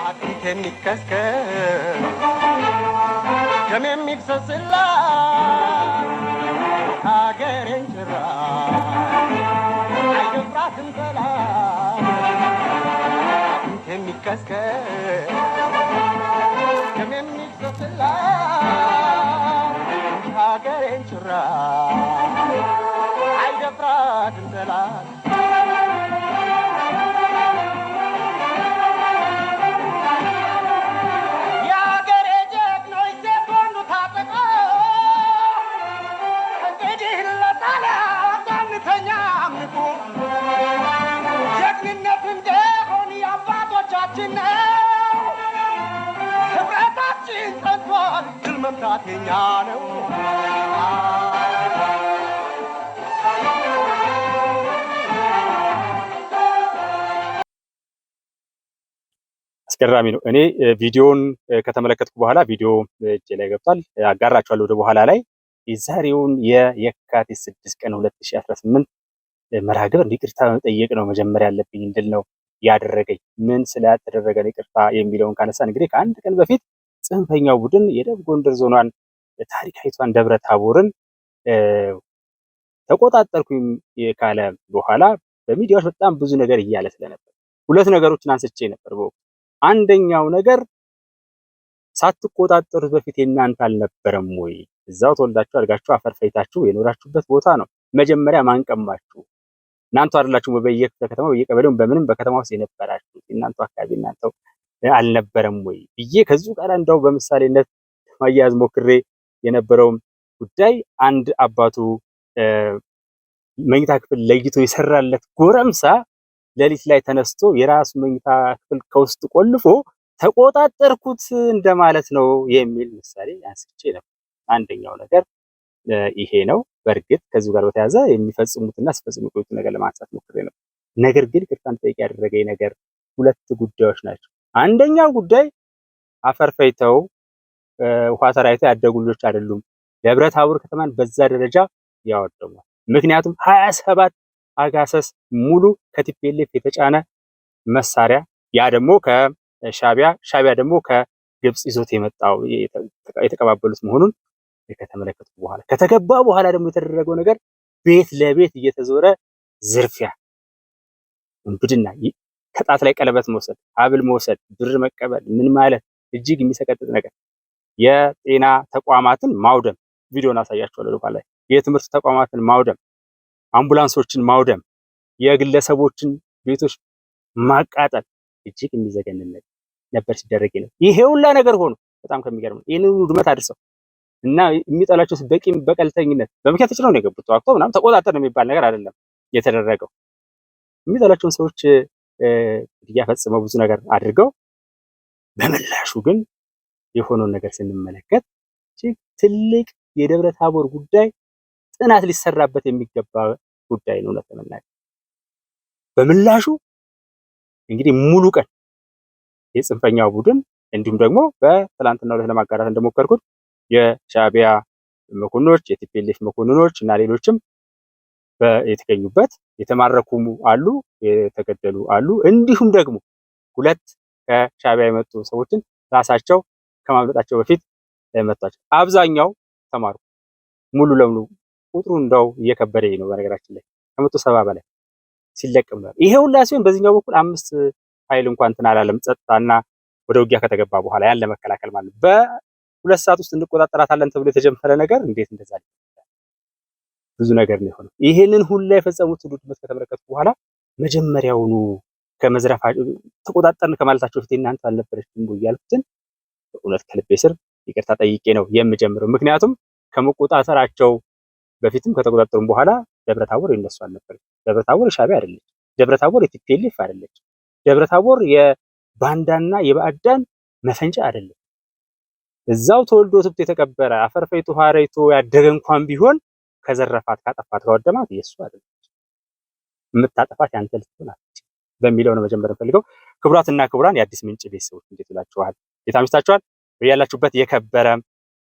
አጥንቴን ይከስከስ ደሜም ይፍሰስላ ሀገሬን ጭራ አይደፍራትም ጠላት አጥንቴን ይከስከስ ደሜም ይፍሰስላ ሀገሬን ጭራ አይደፍራትም ጠላት ጀግንነት እንደሆን የአባቶቻችን ነው ህብረታችን ጸንቷል ድል መምታት የኛ ነው አስገራሚ ነው እኔ ቪዲዮውን ከተመለከትኩ በኋላ ቪዲዮ እጄ ላይ ገብቷል አጋራችኋለሁ ወደ በኋላ ላይ የዛሬውን የካቲት 6 ቀን 2018 መርሃ ግብር ይቅርታ መጠየቅ ነው መጀመሪያ ያለብኝ እንድል ነው ያደረገኝ ምን ስላደረገ ነው ይቅርታ የሚለውን ካነሳ እንግዲህ ከአንድ ቀን በፊት ጽንፈኛው ቡድን የደቡብ ጎንደር ዞኗን ታሪካዊቷን ደብረ ታቦርን ተቆጣጠርኩኝ ካለ በኋላ በሚዲያዎች በጣም ብዙ ነገር እያለ ስለነበር ሁለት ነገሮችን አንስቼ ነበር በወቅቱ አንደኛው ነገር ሳትቆጣጠሩት በፊት የናንተ አልነበረም ወይ እዛው ተወልዳችሁ አድጋችሁ አፈርፈይታችሁ የኖራችሁበት ቦታ ነው መጀመሪያ ማንቀማችሁ እናንተ አይደላችሁ በየክፍለ ከተማው በየቀበሌው በምንም በከተማ ውስጥ የነበራችሁ እናንተ አካባቢ እናንተ አልነበረም ወይ ብዬ ከዚህ ጋር እንደው በምሳሌነት ማያያዝ ሞክሬ የነበረው ጉዳይ አንድ አባቱ መኝታ ክፍል ለይቶ የሰራለት ጎረምሳ ሌሊት ላይ ተነስቶ የራሱ መኝታ ክፍል ከውስጥ ቆልፎ ተቆጣጠርኩት እንደማለት ነው የሚል ምሳሌ አንስቼ ነበር አንደኛው ነገር ይሄ ነው በርግጥ ከዚህ ጋር በተያያዘ የሚፈጽሙትና ሲፈጽሙት ነገር ለማንሳት ሞክሬ ነው ነገር ግን ይቅርታን ጠይቅ ያደረገኝ ነገር ሁለት ጉዳዮች ናቸው አንደኛው ጉዳይ አፈርፈይተው ውሃ ተራይተው ያደጉ ልጆች አይደሉም ደብረ ታቦር ከተማን በዛ ደረጃ ያወደሙ ምክንያቱም 27 አጋሰስ ሙሉ ከቲፒኤልኤፍ የተጫነ መሳሪያ ያ ደግሞ ከሻቢያ ደግሞ ከግብጽ ይዞት የመጣው የተቀባበሉት መሆኑን ከተመለከቱ በኋላ ከተገባ በኋላ ደግሞ የተደረገው ነገር ቤት ለቤት እየተዞረ ዝርፊያ እንግዲና ከጣት ላይ ቀለበት መውሰድ ሀብል መውሰድ ብር መቀበል ምን ማለት እጅግ የሚሰቀጥጥ ነገር የጤና ተቋማትን ማውደም ቪዲዮን አሳያችኋለሁ በኋላ የትምህርት ተቋማትን ማውደም አምቡላንሶችን ማውደም የግለሰቦችን ቤቶች ማቃጠል እጅግ የሚዘገንን ነበር ሲደረግ ነው ይሄ ሁላ ነገር ሆኖ በጣም ከሚገርም ይሄንን ውድመት አድርሰው እና የሚጠላቸው በቂም በቀልተኝነት በምክንያት ነው የገቡት ተዋክቶ ምናምን ተቆጣጠር ነው የሚባል ነገር አይደለም የተደረገው የሚጠላቸው ሰዎች እያፈጸመው ብዙ ነገር አድርገው በመላሹ ግን የሆነውን ነገር ስንመለከት ትልቅ የደብረ ታቦር ጉዳይ ጥናት ሊሰራበት የሚገባ ጉዳይ ነው ለተመናገር በመላሹ እንግዲህ ሙሉ ቀን የጽንፈኛው ቡድን እንዲሁም ደግሞ በትላንትናው ዕለት ለማጋራት እንደሞከርኩት የሻቢያ መኮንኖች የቲፒኤልኤፍ መኮንኖች እና ሌሎችም የተገኙበት የተማረኩ አሉ የተገደሉ አሉ እንዲሁም ደግሞ ሁለት ከሻቢያ የመጡ ሰዎችን ራሳቸው ከማምለጣቸው በፊት መጣቸው አብዛኛው ተማሩ ሙሉ ለሙሉ ቁጥሩ እንደው እየከበደኝ ነው በነገራችን ላይ ከመቶ 70 በላይ ሲለቀም ነው ይሄ ሁላ ሲሆን በዚህኛው በኩል 5 ኃይል እንኳን ተናላለም ጸጥታና ወደ ውጊያ ከተገባ በኋላ ያን ለመከላከል ማለት በሁለት ሰዓት ውስጥ እንቆጣጠራታለን ተብሎ የተጀመረ ነገር እንዴት እንደዛ ብዙ ነገር ነው የሆነው ይሄንን ሁላ የፈጸሙት ውድመት ከተመለከቱ በኋላ መጀመሪያውኑ ከመዝረፋ ተቆጣጠርን ከማለታቸው በፊት እናንተ አልነበረችም ያልኩትን እውነት ከልቤ ስር ይቅርታ ጠይቄ ነው የምጀምረው ምክንያቱም ከመቆጣጠራቸው በፊትም ከተቆጣጠሩም በኋላ ደብረ ታቦር ይነሱ አልነበር ደብረ ታቦር ሻቢያ አይደለች ደብረ ታቦር የቲፒኤልኤፍ አይደለች ደብረ ታቦር የባንዳና የባዕዳን መፈንጫ አይደለም እዛው ተወልዶ ትብት የተቀበረ አፈርፈይቶ ሐረይቶ ያደገ እንኳን ቢሆን ከዘረፋት ካጠፋት ከወደማት ኢየሱስ አይደለች የምታጠፋት ያንተ ልትሆን አትችልም በሚለው ነው መጀመር ፈልገው ክቡራትና ክቡራን የአዲስ ምንጭ ቤተሰቦች እንዴት ብላችኋል የታምስታችኋል በያላችሁበት የከበረ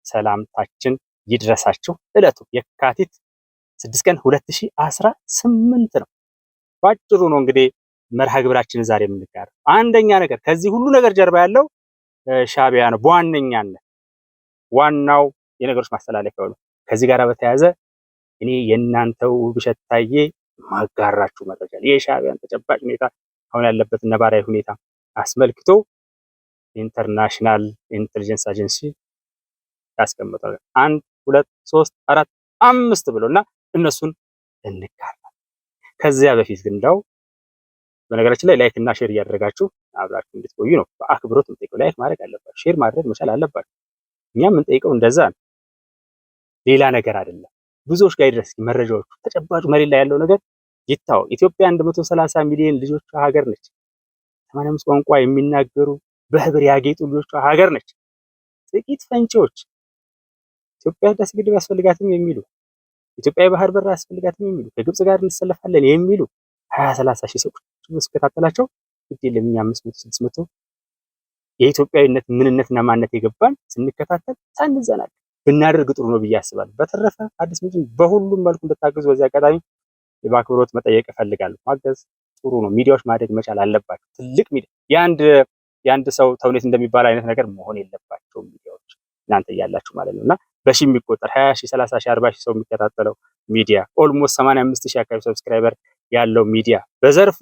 ሰላምታችን ይድረሳችሁ እለቱ የካቲት 6 ቀን 2018 ነው ባጭሩ ነው እንግዲህ መርሃ ግብራችን ዛሬ የምንጋራው። አንደኛ ነገር ከዚህ ሁሉ ነገር ጀርባ ያለው ሻዕቢያ ነው በዋነኛነት ዋናው የነገሮች ማስተላለፊያው ነው። ከዚህ ጋር በተያያዘ እኔ የእናንተው ውብሸት ታዬ ማጋራችሁ መረጃ የሻዕቢያን ተጨባጭ ሁኔታ አሁን ያለበትን ነባራዊ ሁኔታ አስመልክቶ ኢንተርናሽናል ኢንተሊጀንስ ኤጀንሲ ያስቀምጠው 1 2 3 4 5 ብሎና እነሱን እንጋራ። ከዚያ በፊት ግን እንደው በነገራችን ላይ ላይክ እና ሼር እያደረጋችሁ አብራችሁ እንድትቆዩ ነው በአክብሮት የምጠይቀው። ላይክ ማድረግ አለባችሁ፣ ሼር ማድረግ መቻል አለባችሁ። እኛም የምንጠይቀው እንደዛ ነው፣ ሌላ ነገር አይደለም። ብዙዎች ጋር ይድረስ መረጃዎቹ፣ ተጨባጩ መሬት ላይ ያለው ነገር ይታወቅ። ኢትዮጵያ 130 ሚሊዮን ልጆቿ ሀገር ነች። 85 ቋንቋ የሚናገሩ በህብር ያጌጡ ልጆቿ ሀገር ነች። ጥቂት ፈንጪዎች ኢትዮጵያ ህዳሴ ግድብ ያስፈልጋትም የሚሉ ኢትዮጵያ የባህር በር ያስፈልጋትም የሚሉ ከግብጽ ጋር እንሰለፋለን የሚሉ 20-30 ሺህ ሰዎች ሲከታተላቸው ግድ የለም እኛ 500-600 የኢትዮጵያዊነት ምንነትና ማንነት የገባን ስንከታተል ሳንዘናል ብናደርግ ጥሩ ነው ብዬ አስባለሁ። በተረፈ አዲስ ምንጭ በሁሉም መልኩ እንድታገዙ በዚህ አጋጣሚ በአክብሮት መጠየቅ እፈልጋለሁ። ማገዝ ጥሩ ነው። ሚዲያዎች ማደግ መቻል አለባቸው። ትልቅ ሚዲያ የአንድ ሰው ተውኔት እንደሚባል አይነት ነገር መሆን የለባቸውም ሚዲያዎች እናንተ እያላችሁ ማለት ነውና በሺህ የሚቆጠር 20 ሺህ 30 ሺህ 40 ሺህ ሰው የሚከታተለው ሚዲያ ኦልሞስት 85 ሺህ አካባቢ ሰብስክራይበር ያለው ሚዲያ በዘርፉ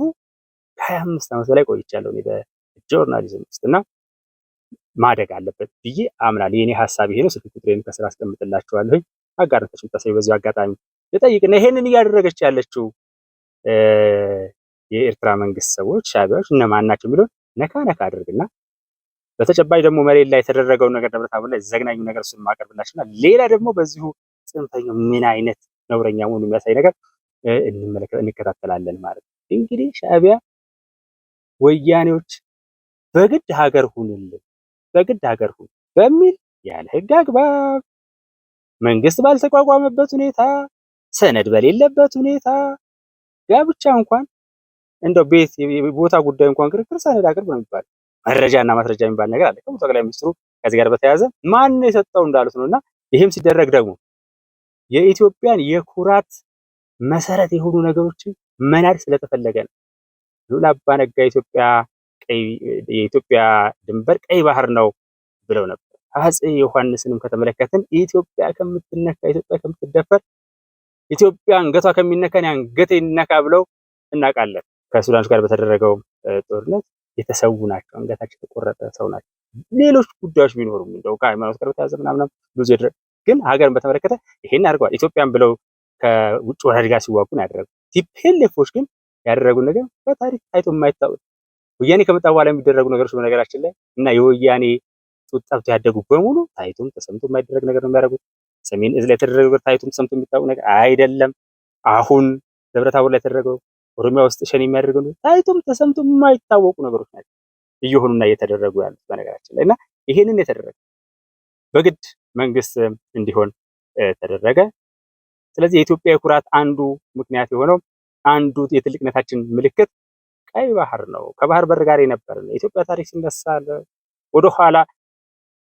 25 ዓመት በላይ ቆይቻለሁ እኔ በጆርናሊዝም ውስጥና ማደግ አለበት ብዬ አምናለሁ። የኔ ሐሳብ ይሄ ነው። ስልክ ቁጥሬን ከስራ አስቀምጥላችኋለሁ። አጋርታችሁ ተሰይ በዚህ አጋጣሚ ልጠይቅና ይሄንን እያደረገች ያለችው የኤርትራ መንግስት ሰዎች ሻዕቢያዎች እነማን ናቸው የሚለውን ነካ አድርግና በተጨባጭ ደግሞ መሬት ላይ የተደረገው ነገር ደብረታቦር ላይ ዘግናኙ ነገር እሱን ማቀርብላችሁና ሌላ ደግሞ በዚሁ ጽንፈኛው ምን አይነት ነውረኛ መሆኑን የሚያሳይ ነገር እንከታተላለን ማለት ነው። እንግዲህ ሻዕቢያ ወያኔዎች በግድ ሀገር ሁንልን በሚል ያለ ህግ አግባብ መንግስት ባልተቋቋመበት ሁኔታ ሰነድ በሌለበት ሁኔታ ጋብቻ እንኳን እንደው ቤት ቦታ ጉዳይ እንኳን ክርክር ሰነድ አቅርብ ነው የሚባለው። መረጃና ማስረጃ የሚባል ነገር አለ። ጠቅላይ ሚኒስትሩ ከዚህ ጋር በተያያዘ ማን የሰጠው እንዳሉት ነውና ይሄም ሲደረግ ደግሞ የኢትዮጵያን የኩራት መሰረት የሆኑ ነገሮችን መናድ ስለተፈለገ ነው። ሉላ አባ ነጋ የኢትዮጵያ ድንበር ቀይ ባህር ነው ብለው ነበር። አፄ ዮሐንስንም ከተመለከትን ኢትዮጵያ ከምትነካ ኢትዮጵያ ከምትደፈር ኢትዮጵያ አንገቷ ከሚነካን አንገቴ ይነካ ብለው እናውቃለን። ከሱዳን ጋር በተደረገው ጦርነት የተሰዉ ናቸው። አንገታቸው የተቆረጠ ሰው ናቸው። ሌሎች ጉዳዮች ቢኖሩም እንደው ከሃይማኖት ጋር በተያያዘ ምናምን ብዙ ግን ሀገርን በተመለከተ ይሄን አድርገዋል። ኢትዮጵያን ብለው ከውጭ ወራሪ ጋር ሲዋጉ ነው ያደረጉት። ቲፒኤልኤፎች ግን ያደረጉት ነገር በታሪክ ታይቶ የማይታወቅ ወያኔ ከመጣ በኋላ የሚደረጉ ነገሮች በነገራችን ላይ እና የወያኔ ጡት ጠብቶ ያደጉ በሙሉ ታይቶም ተሰምቶ የማይደረግ ነገር ነው የሚያደርጉት። ሰሜን እዝ ላይ የተደረገው ነገር ታይቶም ተሰምቶ የሚታወቅ ነገር አይደለም። አሁን ደብረታቦር ላይ የተደረገው ኦሮሚያ ውስጥ ሸኔ የሚያደርገው ታይቶም ተሰምቶ የማይታወቁ ነገሮች ናቸው እየሆኑና እየተደረጉ ያሉት በነገራችን ላይ እና ይሄንን የተደረገ በግድ መንግስት እንዲሆን ተደረገ። ስለዚህ የኢትዮጵያ የኩራት አንዱ ምክንያት የሆነው አንዱ የትልቅነታችን ምልክት ቀይ ባህር ነው። ከባህር በር ጋር የነበረ ነው። የኢትዮጵያ ታሪክ ሲነሳ ወደ ኋላ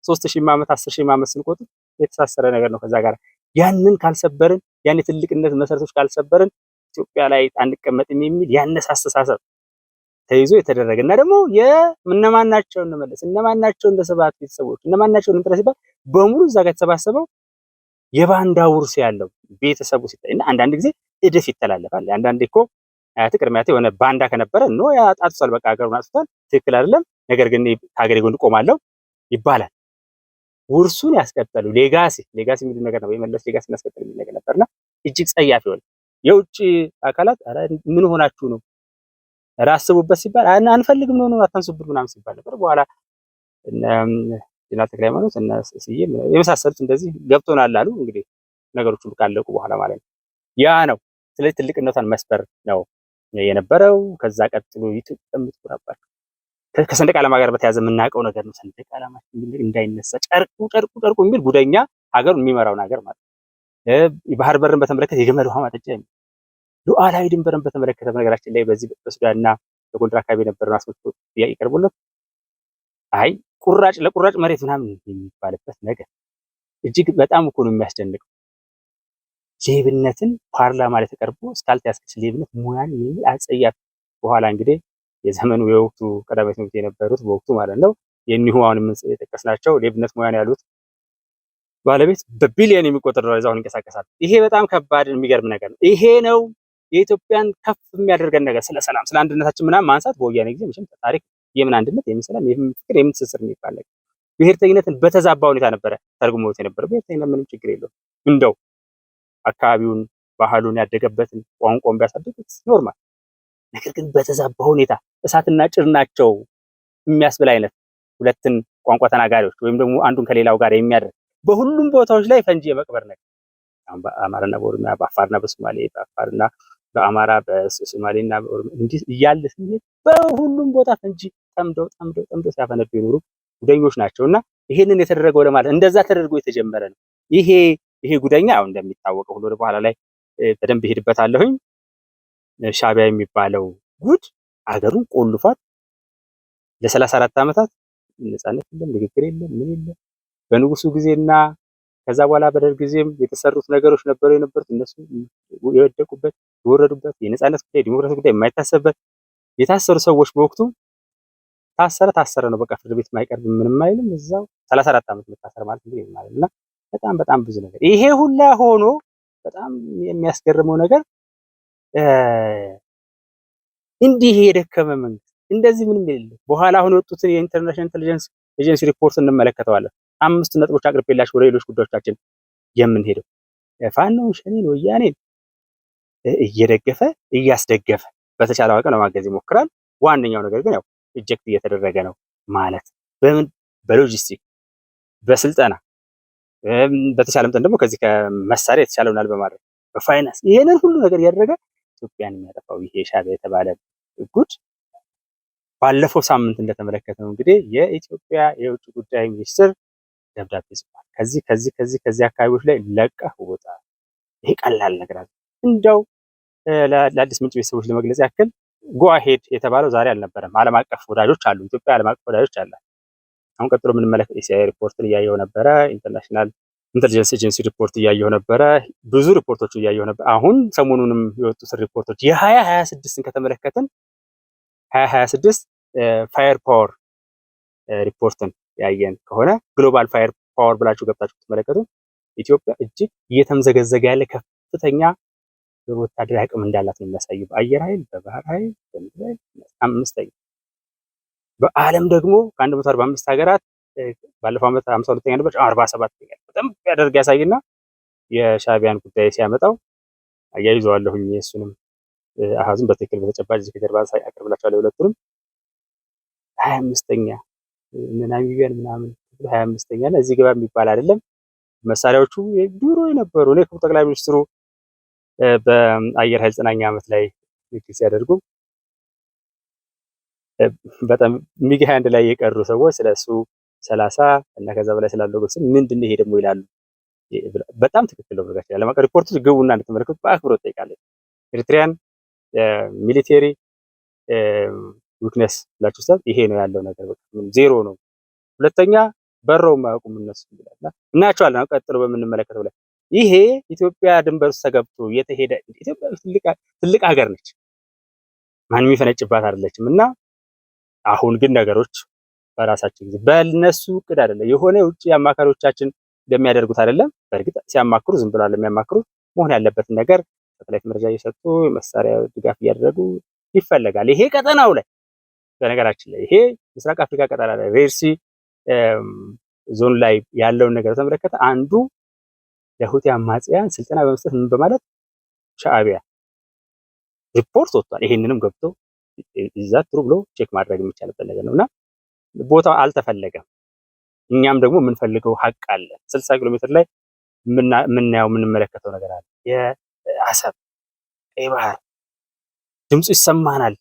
3000 ዓመት 10000 ዓመት ስንቆጥር የተሳሰረ ነገር ነው ከዛ ጋር። ያንን ካልሰበርን ያን የትልቅነት መሰረቶች ካልሰበርን ኢትዮጵያ ላይ አንቀመጥም የሚል ያነሰ አስተሳሰብ ተይዞ የተደረገ እና ደግሞ የእነማን ናቸው እንመለስ እነማን ናቸው እንደ ሰባት ቤተሰቦች እነማን ናቸው እንጥራ ሲባል በሙሉ እዛ ጋር ተሰባሰበው የባንዳ ውርስ ያለው ቤተሰቡ ሲታይ እና አንዳንድ ጊዜ እድፍ ይተላለፋል። አንዳንዴ እኮ ትቅርሚያቴ የሆነ ባንዳ ከነበረ ነው ያጣጥቷል፣ በቃ ሀገሩን አጥቷል፣ ትክክል አይደለም፣ ነገር ግን ከሀገሬ ጎን ቆማለሁ ይባላል። ውርሱን ያስቀጠሉ ሌጋሲ የሚሉ ነገር ነው። የመለስ ሌጋሲ ያስቀጠሉ የሚል ነገር ነበርና እጅግ ጸያፍ ይሆን የውጭ አካላት ምን ሆናችሁ ነው ራስቡበት ሲባል አንፈልግም ነው አታንሱብን ምናምን ሲባል ነበር። በኋላ ጀነራል ተክለ ሃይማኖት እና ስዬ የመሳሰሉት እንደዚህ ገብቶናል አሉ። እንግዲህ ነገሮች ሁሉ ካለቁ በኋላ ማለት ነው። ያ ነው ስለዚህ ትልቅነቷን መስበር ነው የነበረው። ከዛ ቀጥሎ ኢትዮጵያ የምትኮራባቸው ከሰንደቅ ዓላማ ጋር በተያያዘ የምናውቀው ነገር ነው። ሰንደቅ ዓላማ እንዳይነሳ ጨርቁ የሚል ጉደኛ ሀገሩን የሚመራውን ሀገር ማለት ነው። የባህር በርን በተመለከተ የገመድ ውሃ ማጠጫ የሚል ሉዓላዊ ድንበርን በተመለከተ ነገራችን ላይ በዚህ በሱዳንና በጎንደር አካባቢ የነበረው አስመልክቶ ጥያቄ ቀርቦለት አይ ለቁራጭ መሬት ምናምን የሚባልበት ነገር እጅግ በጣም እኮ ነው የሚያስደንቀው። ሌብነትን ፓርላማ ላይ ተቀርቦ እስካልተያዝክች ሌብነት ሙያን የሚል አጸያፍ በኋላ እንግዲህ የዘመኑ የወቅቱ ቀዳማዊ ትምህርት የነበሩት በወቅቱ ማለት ነው የኒሁ አሁን የጠቀስናቸው ሌብነት ሙያን ያሉት ባለቤት በቢሊየን የሚቆጠር ዶላር ይዘው ይንቀሳቀሳል። ይሄ በጣም ከባድ የሚገርም ነገር ነው። ይሄ ነው የኢትዮጵያን ከፍ የሚያደርገን ነገር። ስለ ሰላም ስለ አንድነታችን ምናምን ማንሳት በወያኔ ጊዜ መቼም ታሪክ የምን አንድነት የምን ሰላም የምን ፍቅር የምን ትስስር የሚባል ነገር ብሔርተኝነትን በተዛባ ሁኔታ ነበረ ተርጉሞት የነበረው። ብሔርተኝነት ምንም ችግር የለውም እንደው አካባቢውን ባህሉን ያደገበትን ቋንቋውን ቢያሳድጉት ኖርማል። ነገር ግን በተዛባ ሁኔታ እሳትና ጭድ ናቸው የሚያስብል አይነት ሁለትን ቋንቋ ተናጋሪዎች ወይም ደግሞ አንዱን ከሌላው ጋር የሚያደርግ በሁሉም ቦታዎች ላይ ፈንጂ የመቅበር ነገር በአማራና በኦሮሚያ በአፋርና በሶማሌ በአፋርና በአማራ በሶማሌና በኦሮሚያ እንዲህ እያለ ስንሄድ በሁሉም ቦታ ፈንጂ ጠምደው ሲያፈነዱ የኖሩ ጉደኞች ናቸውና ይሄንን የተደረገው ለማለት እንደዛ ተደርጎ የተጀመረ ነው። ይሄ ጉደኛ አሁን እንደሚታወቀው ሁሉ ወደ በኋላ ላይ በደንብ ይሄድበታለሁኝ። ሻዕቢያ የሚባለው ጉድ አገሩን ቆልፏል። ለ34 ዓመታት ነፃነት የለም፣ ንግግር የለም፣ ምን የለም። በንጉሱ ጊዜና ከዛ በኋላ በደርግ ጊዜም የተሰሩት ነገሮች ነበሩ የነበሩት እነሱ የወደቁበት የወረዱበት የነፃነት ጉዳይ ዲሞክራሲ ጉዳይ የማይታሰብበት የታሰሩ ሰዎች በወቅቱ ታሰረ ነው በቃ ፍርድ ቤት የማይቀርብ ምንም አይልም። እዛው 34 ዓመት መታሰር ማለት እንግዲህ ማለት እና በጣም ብዙ ነገር ይሄ ሁላ ሆኖ በጣም የሚያስገርመው ነገር እንዲህ የደከመ መንግስት እንደዚህ ምንም የሌለ በኋላ አሁን የወጡትን የኢንተርናሽናል ኢንተለጀንስ ኤጀንሲ ሪፖርት እንመለከተዋለን። 5 ነጥቦች አቅርቤላችሁ ወደ ሌሎች ጉዳዮቻችን የምንሄደው ፋኖን ሸኔን ወያኔን እየደገፈ እያስደገፈ በተቻለ አቅም ለማገዝ ይሞክራል። ዋነኛው ነገር ግን ያው ኢጀክት እየተደረገ ነው ማለት በምን በሎጂስቲክ በስልጠና በተቻለ መጠን ደግሞ ከዚህ ከመሳሪያ የተቻለውናል በማድረግ በፋይናንስ ይሄንን ሁሉ ነገር እያደረገ ኢትዮጵያን የሚያጠፋው ይሄ ሻዕቢያ የተባለ ጉድ ባለፈው ሳምንት እንደተመለከተው እንግዲህ የኢትዮጵያ የውጭ ጉዳይ ሚኒስትር ደብዳቤ ጽፏል። ከዚህ አካባቢዎች ላይ ለቀህ ውጣ። ይሄ ቀላል ነገር አይደለም። እንደው ለአዲስ ምንጭ ቤተሰቦች ለመግለጽ ያክል ጎአሄድ የተባለው ዛሬ አልነበረም። ዓለም አቀፍ ወዳጆች አሉ። ኢትዮጵያ ዓለም አቀፍ ወዳጆች አላት። አሁን ቀጥሎ የምንመለከተው የሲአይኤ ሪፖርትን እያየው ነበረ። ኢንተርናሽናል ኢንተለጀንስ ኤጀንሲ ሪፖርት እያየው ነበረ። ብዙ ሪፖርቶች እያየው ነበር። አሁን ሰሞኑንም የወጡት ሪፖርቶች የ2026ን ከተመለከትን 2026 ፋየር ፓወር ሪፖርትን ያየን ከሆነ ግሎባል ፋየር ፓወር ብላችሁ ገብታችሁ ትመለከቱ ኢትዮጵያ እጅግ እየተምዘገዘገ ያለ ከፍተኛ ወታደራዊ አቅም እንዳላት ነው የሚያሳየው። በአየር ኃይል፣ በባህር ኃይል፣ በምድር ኃይል 5ኛ በዓለም ደግሞ ከ145 ሀገራት ባለፈው ዓመት 52ኛ ነበር 47ኛ በጣም ያደርግ ያሳይና የሻዕቢያን ጉዳይ ሲያመጣው አያይዘዋለሁኝ። እሱንም አሃዙን በትክክል በተጨባጭ ከጀርባ አቀርብላችኋለሁ። ሁለቱንም 25ኛ ናሚቢያን ምናምን 25ኛ እና እዚህ ገባ የሚባል አይደለም። መሳሪያዎቹ ድሮ የነበሩ እኔ ጠቅላይ ሚኒስትሩ በአየር ኃይል 9ኛ ዓመት ላይ ንግግር ሲያደርጉ በጣም ሚግ 21 ላይ የቀሩ ሰዎች ስለሱ 30 እና ከዛ በላይ ስላለው ግን ምንድን ነው ይሄ ደግሞ ይላሉ። በጣም ትክክል ነው። ብለጋች ዓለም አቀፍ ሪፖርቶች ግቡና እንድትመለከቱ በአክብሮት ጠይቃለሁ። ኤሪትሪያን ሚሊቴሪ ዊክነስ ብላችሁ ስታት ይሄ ነው ያለው ነገር በቃ ዜሮ ነው። ሁለተኛ በረው ማያውቁም እነሱ ይላልና እናያቸዋለን። ቀጥሎ በምንመለከተው ላይ ይሄ ኢትዮጵያ ድንበር ውስጥ ተገብቶ የተሄደ ኢትዮጵያ ትልቅ ሀገር ነች። ማንም የሚፈነጭባት አይደለችም እና አሁን ግን ነገሮች በራሳችን ጊዜ በእነሱ እቅድ አይደለም የሆነ ውጪ አማካሪዎቻችን እንደሚያደርጉት አይደለም። በእርግጥ ሲያማክሩ ዝም ብለው የሚያማክሩ መሆን ያለበትን ነገር ሳተላይት መረጃ እየሰጡ መሳሪያ ድጋፍ እያደረጉ ይፈለጋል። ይሄ ቀጠናው ላይ በነገራችን ላይ ይሄ ምስራቅ አፍሪካ ቀጠና ላይ ሬድሲ ዞን ላይ ያለውን ነገር ተመለከተ አንዱ ለሁቲ አማጽያን ስልጠና በመስጠት ምን በማለት ሻዕቢያ ሪፖርት ወጥቷል። ይሄንንም ገብቶ ይዛት ብሎ ቼክ ማድረግ የሚቻልበት ነገር ነውና ቦታው አልተፈለገም። እኛም ደግሞ የምንፈልገው ሀቅ አለ። 60 ኪሎ ሜትር ላይ የምናየው የምንመለከተው ነገር አለ። የአሰብ ቀይ ባህር ድምፁ ይሰማናል፣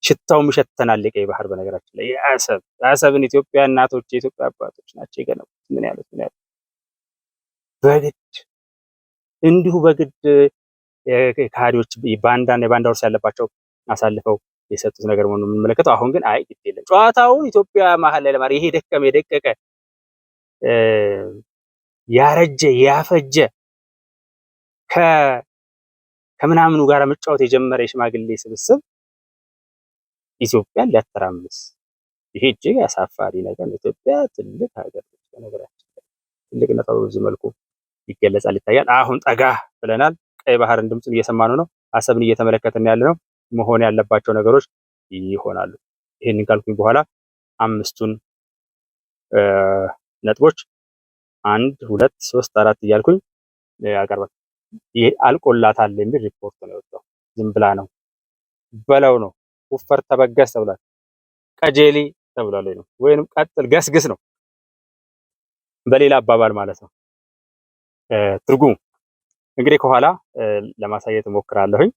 ሽታውም ይሸተናል። የቀይ ባህር በነገራችን ላይ የአሰብን ኢትዮጵያ እናቶች የኢትዮጵያ አባቶች ናቸው የገነቡት። ምን ያሉት በግድ እንዲሁ በግድ ከሃዲዎች ባንዳና የባንዳ ውርስ ያለባቸው አሳልፈው የሰጡት ነገር ነው የምንመለከተው። አሁን ግን አይ ግድ የለም ጨዋታውን ኢትዮጵያ መሀል ላይ ለማድረግ ይሄ የደቀቀ ያረጀ ያፈጀ ከምናምኑ ጋር መጫወት የጀመረ የሽማግሌ ስብስብ ኢትዮጵያን ሊያተራምስ ይሄ እጅግ አሳፋሪ ነገር ነው። ኢትዮጵያ ትልቅ ሀገር ነች። በነገራችን ላይ ትልቅነቷ በብዙ መልኩ ይገለጻል፣ ይታያል። አሁን ጠጋ ብለናል። ቀይ ባህርን ድምፁን እየሰማነው ነው። አሰብን እየተመለከትን ያለ ነው። መሆን ያለባቸው ነገሮች ይሆናሉ። ይሄንን ካልኩኝ በኋላ አምስቱን ነጥቦች 1 2 3 4 እያልኩኝ ያቀርባል። ይሄ አልቆላታል የሚል ሪፖርት ነው የወጣው። ዝም ብላ ነው በለው ነው። ውፈር ተበገስ ተብሏል። ቀጀሊ ተብሏል ነው ወይንም ቀጥል ገስግስ ነው በሌላ አባባል ማለት ነው። ትርጉሙ እንግዲህ ከኋላ ለማሳየት እሞክራለሁኝ።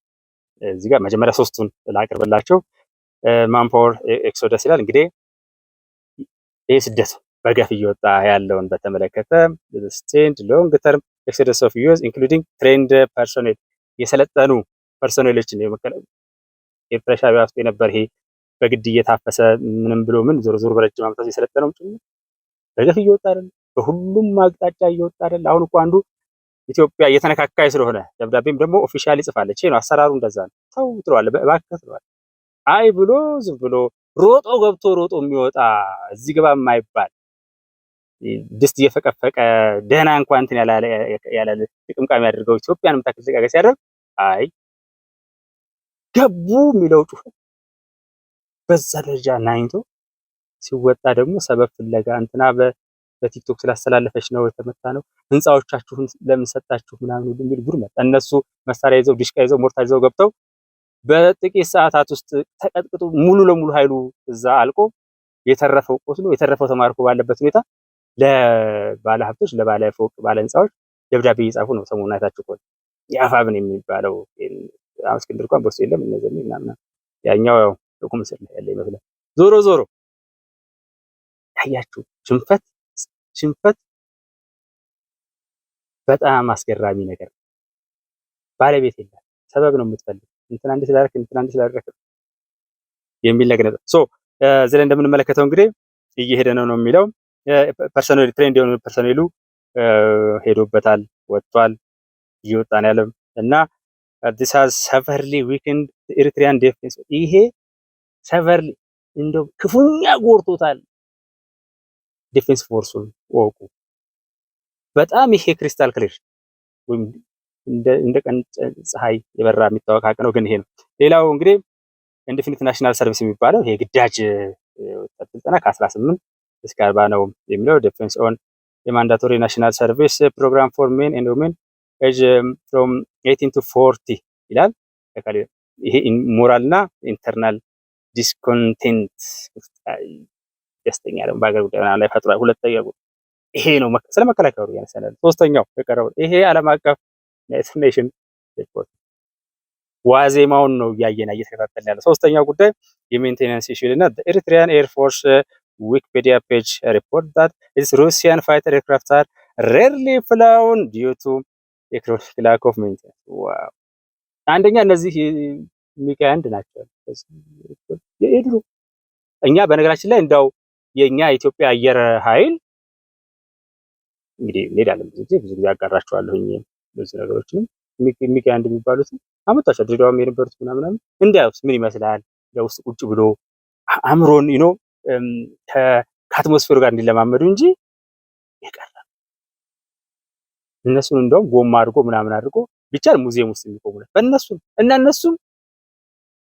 እዚህ ጋር መጀመሪያ ሶስቱን ላቅርብላቸው። ማንፓወር ኤክሶደስ ይላል። እንግዲህ ይህ ስደት በገፍ እየወጣ ያለውን በተመለከተ ስቴንድ ሎንግ ተርም ኤክሶደስ ኦፍ ዩዝ ኢንክሉዲንግ ትሬንድ ፐርሶኔል የሰለጠኑ ፐርሶኔሎችን ኤርትራ ሻዕቢያ ውስጥ የነበር ይሄ በግድ እየታፈሰ ምንም ብሎ ምን ዞር ዞር በረጅም ዓመታት የሰለጠነው ጭምር በገፍ እየወጣ አይደል? በሁሉም አቅጣጫ እየወጣ አይደል? አሁን እኮ አንዱ ኢትዮጵያ እየተነካካይ ስለሆነ ደብዳቤም ደግሞ ኦፊሻሊ ጽፋለች። ይሄ ነው አሰራሩ፣ እንደዛ ነው። ተው ትለዋለህ፣ እባክህ ትለዋለህ። አይ ብሎ ዝም ብሎ ሮጦ ገብቶ ሮጦ የሚወጣ እዚህ ግባ የማይባል ድስት እየፈቀፈቀ ደህና እንኳን እንትን ያላለ ጥቅምቃሚ ያደርገው ኢትዮጵያንም ታክል ተቃቀስ ያደርግ አይ ገቡ የሚለው ጩኸት በዛ ደረጃ ናይቶ ሲወጣ ደግሞ ሰበብ ፍለጋ እንትና በቲክቶክ ስላስተላለፈች ነው የተመታ ነው፣ ህንፃዎቻችሁን ለምን ሰጣችሁ ምናምን ሁሉ የሚል ጉድ መጣ። እነሱ መሳሪያ ይዘው ዲሽቃ ይዘው ሞርታር ይዘው ገብተው በጥቂት ሰዓታት ውስጥ ተቀጥቅጦ ሙሉ ለሙሉ ኃይሉ እዛ አልቆ የተረፈው ቆስሎ የተረፈው ተማርኮ ባለበት ሁኔታ ለባለ ሀብቶች ለባለ ፎቅ ባለ ህንፃዎች ደብዳቤ እየጻፉ ነው። ሰሞኑን አይታችሁ ከሆነ የአፋብን የሚባለው እስክንድር እንኳን በሱ የለም እነዚህ ምናምን ያኛው ያው ቁም ስር ያለ ይመስላል። ዞሮ ዞሮ ታያችሁ ሽንፈት በጣም አስገራሚ ነገር። ባለቤት የለም፣ ሰበብ ነው የምትፈልግ እንትና እንደ ስላደረክ እንትና እንደ ስላደረክ የሚል ነገር ነው። ሶ እዚህ ላይ እንደምንመለከተው እንግዲህ እየሄደ ነው የሚለው ፐርሰናል ትሬንድ የሆነ ፐርሰናሉ ሄዶበታል፣ ወጥቷል፣ እየወጣ ነው ያለው እና this has severely weakened the Eritrean defense ይሄ severely እንደው ክፉኛ ጎርቶታል ዲፌንስ ፎርሱን ወቁ። በጣም ይሄ ክሪስታል ክሊር ወይም እንደ ቀን ፀሐይ የበራ የሚታወቅ ሀቅ ነው። ግን ይሄ ነው። ሌላው እንግዲህ ኢንዲፊኒት ናሽናል ሰርቪስ የሚባለው ይሄ ግዳጅ ስልጠና ከ18 እስከ 40 ነው የሚለው ዲፌንስ ኦን የማንዳቶሪ ናሽናል ሰርቪስ ፕሮግራም ፎር ሜን ኤንድ ዊሜን ኤጅ ፍሮም 18 to 40 ይላል። ይሄ ሞራል እና ኢንተርናል ዲስኮንቴንት ደስተኛ ነው በአገር ጉዳይ ላይ ፈጥሯል። ሁለተኛው ይሄ ነው ስለ መከላከያ ነው ያነሳናል። ሶስተኛው የቀረበው ይሄ ዓለም አቀፍ ዩናይትድ ኔሽን ሪፖርት ዋዜማውን ነው እየተከታተልን ያለው። ሶስተኛው ጉዳይ የሜንቴናንስ ኢሹ እና ኤሪትሪያን ኤር ፎርስ ዊኪፒዲያ ፔጅ ሪፖርት that its Russian fighter aircraft are rarely flown due to economic lack of maintenance። ዋው! አንደኛ እነዚህ ሚግ 1 ናቸው የድሮ እኛ በነገራችን ላይ እንዳው የኛ ኢትዮጵያ አየር ኃይል እንግዲህ እንሄዳለን ብዙ ጊዜ አጋራቸዋለሁኝ ብዙ ነገሮችንም ሚግ 1 የሚባሉት አመጣቸው ድሬዳዋም የነበሩት ምናምን እንዲያውስ ምን ይመስላል ለውስጥ ቁጭ ብሎ አምሮን ከአትሞስፌሩ ጋር እንዲለማመዱ እንጂ ይቀርላል። እነሱን እንደውም ጎማ አድርጎ ምናምን አድርጎ ቢቻል ሙዚየም ውስጥ የሚቆሙለት እነሱም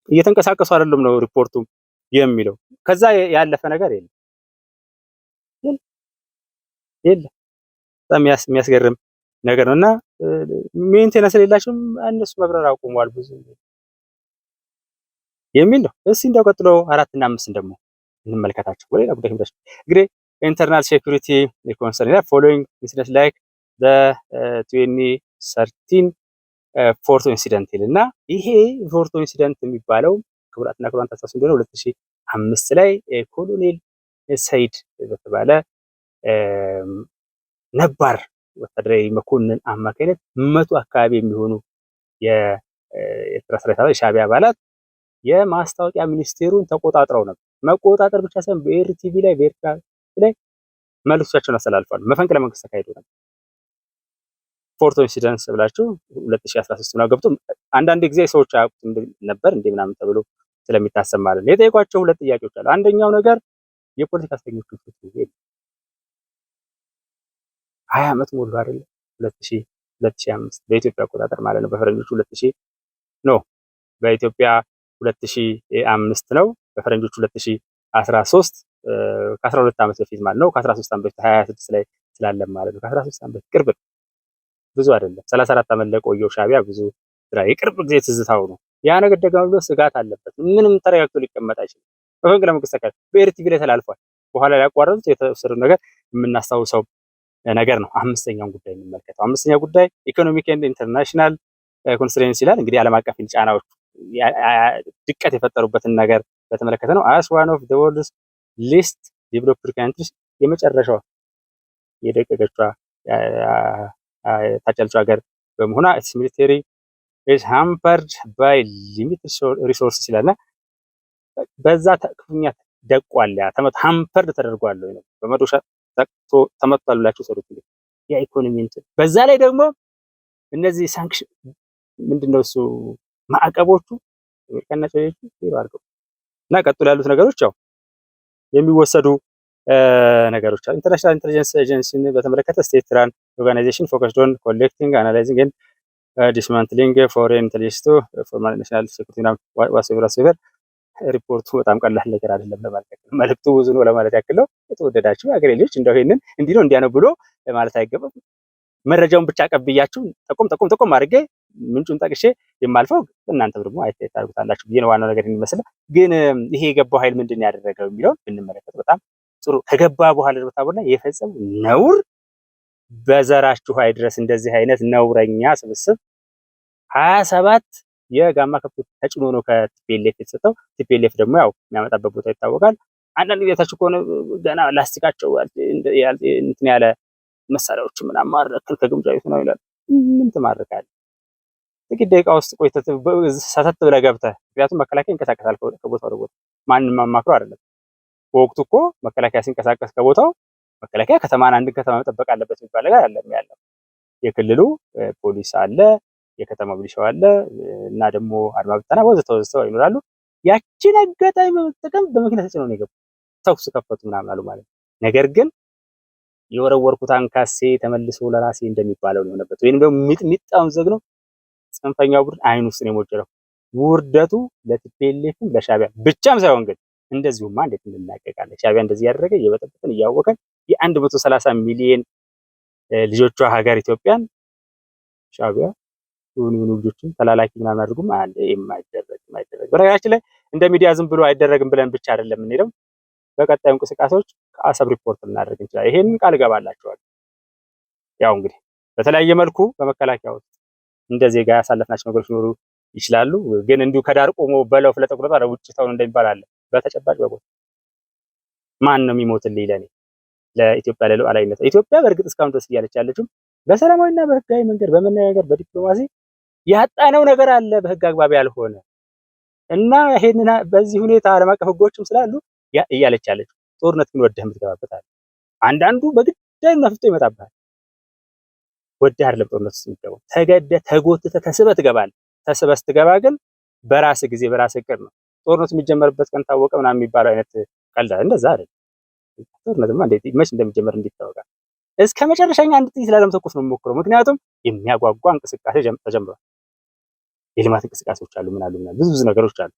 እየተንቀሳቀሱ አይደለም ነው ሪፖርቱ የሚለው። ከዛ ያለፈ ነገር የለም። በጣም የሚያስገርም ነገር ነውና ሜንቴናንስ የሌላቸውም እነሱ መብረር አቁመዋል ብዙ የሚል ነው። እስኪ እንደው ቀጥሎ 4 እና 5 ደግሞ እንመልከታቸው። ወሌላ ጉዳይ እንግዲህ ኢንተርናል ሴኩሪቲ ኮንሰርን ፎሎዊንግ ኢንሲደንት ላይክ the 2013 ፎርቶ ኢንሲደንት እና ይሄ ፎርቶ ኢንሲደንት የሚባለው ክቡራትና ክቡራን ታሳሱ እንደሆነ 2005 ላይ ኮሎኔል ሰይድ በተባለ ነባር ወታደራዊ መኮንን አማካይነት 100 አካባቢ የሚሆኑ የኤርትራ ሰራዊት አባላት የሻዕቢያ አባላት የማስታወቂያ ሚኒስቴሩን ተቆጣጥረው ነበር። መቆጣጠር ብቻ ሳይሆን በኤርቲቪ ላይ በኤርትራ ላይ መልእክቶቻቸውን አስተላልፈዋል። መፈንቅለ መንግስት ተካሂዶ ነበር። ፎርቶ ኢንሲደንስ ብላችሁ 2013 ነው ገብቶ አንዳንድ ጊዜ ሰዎች አያውቁትም ነበር እንደ ምናምን ተብሎ ስለሚታሰብ ማለት ነው። የጠየቋቸው ሁለት ጥያቄዎች አሉ። አንደኛው ነገር የፖለቲካ እስረኞች ፍቱ ይሄ 20 ዓመት ሞሉ አይደል? 2005 በኢትዮጵያ አቆጣጠር ማለት ነው። በፈረንጆቹ 2000 ነው። በኢትዮጵያ 2005 ነው። በፈረንጆቹ 2013 ከ12 ዓመት በፊት ማለት ነው። ከ13 ዓመት በፊት 26 ላይ ስላለም ማለት ነው። ከ13 ዓመት በፊት ቅርብ ብዙ አይደለም። 34 ዓመት ለቆየው ሻዕቢያ ብዙ የቅርብ ጊዜ ትዝታው ነው። ያ ነገር ደግሞ ብሎ ስጋት አለበት። ምንም ተረጋግቶ ሊቀመጥ አይችልም። በመንግለ መንግስት ተካል በኤርቲቪ ላይ ተላልፏል። በኋላ ላይ ያቋረጡት የተወሰዱ ነገር የምናስታውሰው ነገር ነው። አምስተኛውን ጉዳይ እንመልከተው። አምስተኛው ጉዳይ ኢኮኖሚክ ኤንድ ኢንተርናሽናል ኮንስትሬንስ ይላል። እንግዲህ ዓለም አቀፍ ጫናዎች ድቀት የፈጠሩበትን ነገር በተመለከተ ነው። as one of the world's least developed countries የመጨረሻው የደቀቀችዋ ታጨልጫ ሀገር በመሆኗ its military is hampered by limited resources ይላልና በዛ ክፉኛ ደቋል። ያ ሃምፐርድ ተደርጓል ነው በመዶሻ ተመቷላችሁ ሰሩት እንዴ የኢኮኖሚ እንትን በዛ ላይ ደግሞ እነዚህ ሳንክሽን ምንድነው እሱ ማዕቀቦቹ ከነጨየቹ ይባርከው እና ቀጥሎ ያሉት ነገሮች ያው የሚወሰዱ ነገሮች አሉ። ኢንተርናሽናል ኢንተለጀንስ ኤጀንሲን በተመለከተ ስቴት ራን ኦርጋናይዜሽን ፎከስድ ኦን ኮሌክቲንግ አናላይዚንግ ኤንድ ዲስማንትሊንግ ፎሬን ኢንተለጀንስ ፎር ናሽናል ሴኩሪቲ እና ዋትኤቨር ሪፖርቱ በጣም ቀላል ነገር አይደለም ለማለት ያክል መልእክቱ ብዙ ነው ለማለት ያክል ነው። የተወደዳችሁ ሀገሬ ልጆች እንደው ይሄንን እንዲህ ነው እንዲያ ነው ብሎ ለማለት አይገባም። መረጃውን ብቻ ቀብያችሁ ጠቆም አድርጌ ምንጩን ጠቅሼ የማልፈው እናንተም ደግሞ አይተህ ታርጉታላችሁ ብዬ ነው። ዋናው ነገር የሚመስል ግን ይሄ የገባው ኃይል ምንድን ያደረገው የሚለው ብንመለከት በጣም ጥሩ ከገባ በኋላ ደግሞ ታቦና የፈጸሙ ነውር በዘራችሁ አይድረስ እንደዚህ አይነት ነውረኛ ስብስብ 27 የጋማ ከብቶች ተጭኖ ነው ከቲፒኤልኤፍ የተሰጠው። ቲፒኤልኤፍ ደግሞ ያው የሚያመጣበት ቦታ ይታወቃል። አንዳንድ ጊዜታችሁ ከሆነ ገና ላስቲካቸው እንትን ያለ መሳሪያዎች ምናምን ማረከል ከግምጃ ቤት ነው ይላል። ምን ትማርካለህ? ጥቂት ደቂቃ ውስጥ ቆይተህ ሰተት ብለህ ገብተህ ምክንያቱም መከላከያ ይንቀሳቀሳል ከቦታው ወደ ቦታ ማንንም ማማክሮ አይደለም። በወቅቱ እኮ መከላከያ ሲንቀሳቀስ ከቦታው መከላከያ ከተማን አንድ ከተማ መጠበቅ አለበት የሚባል ነገር አለ ያለው የክልሉ ፖሊስ አለ የከተማ ሚሊሻው አለ እና ደግሞ አድማ ብተና ወዘተ ይኖራሉ። ያቺን አጋጣሚ በመጠቀም በመኪና ተጭነው ነው የገቡት። ተኩስ ከፈቱ ምናምን አሉ ማለት ነው። ነገር ግን የወረወርኩት አንካሴ ተመልሶ ለራሴ እንደሚባለው ነው የሆነበት። ወይንም ደግሞ ሚጥሚጣውን ዘግነው ጽንፈኛው ቡድን አይን ውስጥ ነው የሞጀረው። ውርደቱ ለቲፒኤልኤፍም ለሻዕቢያ ብቻም ሳይሆን ግን እንደዚሁማ እንዴት እንላቀቃለን? ሻዕቢያ እንደዚህ ያደረገ እየበጠበጠን እያወቀን የ130 ሚሊዮን ልጆቿ ሀገር ኢትዮጵያን ሻዕቢያ የሆኑ ልጆችን ተላላኪ ምናምን አድርጉም አለ የማይደረግ በነገራችን ላይ እንደ ሚዲያ ዝም ብሎ አይደረግም ብለን ብቻ አይደለም የምንሄደው። በቀጣዩ እንቅስቃሴዎች ከአሰብ ሪፖርት ልናደርግ እንችላለን። ይሄንን ቃል ገባላችኋለሁ። ያው እንግዲህ በተለያየ መልኩ በመከላከያ ውስጥ እንደ ዜጋ ያሳለፍናቸው ነገሮች ሊኖሩ ይችላሉ። ግን እንዲሁ ከዳር ቆሞ በለው ፍለጠ ቁረጣ ወደ ውጭ ተውን እንደሚባል አለ። በተጨባጭ በቦታ ማን ነው የሚሞትልኝ ለኔ ለኢትዮጵያ ለሉዓላዊነት? ኢትዮጵያ በእርግጥ እስካሁን ድረስ እያለች ያለችው በሰላማዊና በህጋዊ መንገድ በመነጋገር በዲፕሎማሲ ያጣነው ነገር አለ በህግ አግባብ ያልሆነ እና ይሄንን በዚህ ሁኔታ ዓለም አቀፍ ህጎችም ስላሉ እያለች ያለችው ጦርነት ግን ወደህ የምትገባበት አለ። አንዳንዱ በግዳይ ነፍጦ ይመጣብሃል። ወደህ አይደለም ጦርነት ውስጥ የምትገባው ተገደህ ተጎትተህ ተስበህ ትገባለህ። ተስበህ ስትገባ ግን በራስህ ጊዜ በራስህ እቅድ ነው። ጦርነቱ የሚጀመርበት ቀን ታወቀ ምናምን የሚባለው አይነት ቀልድ እንደዛ አይደለም። ጦርነትማ እንዴት መች እንደሚጀመር እንዲታወቃል። እስከ መጨረሻኛ አንድ ጥይት ላለመተኮስ ነው የምሞክረው። ምክንያቱም የሚያጓጓ እንቅስቃሴ ተጀምሯል። የልማት እንቅስቃሴዎች አሉ ምን አሉ ብዙ ነገሮች አሉ።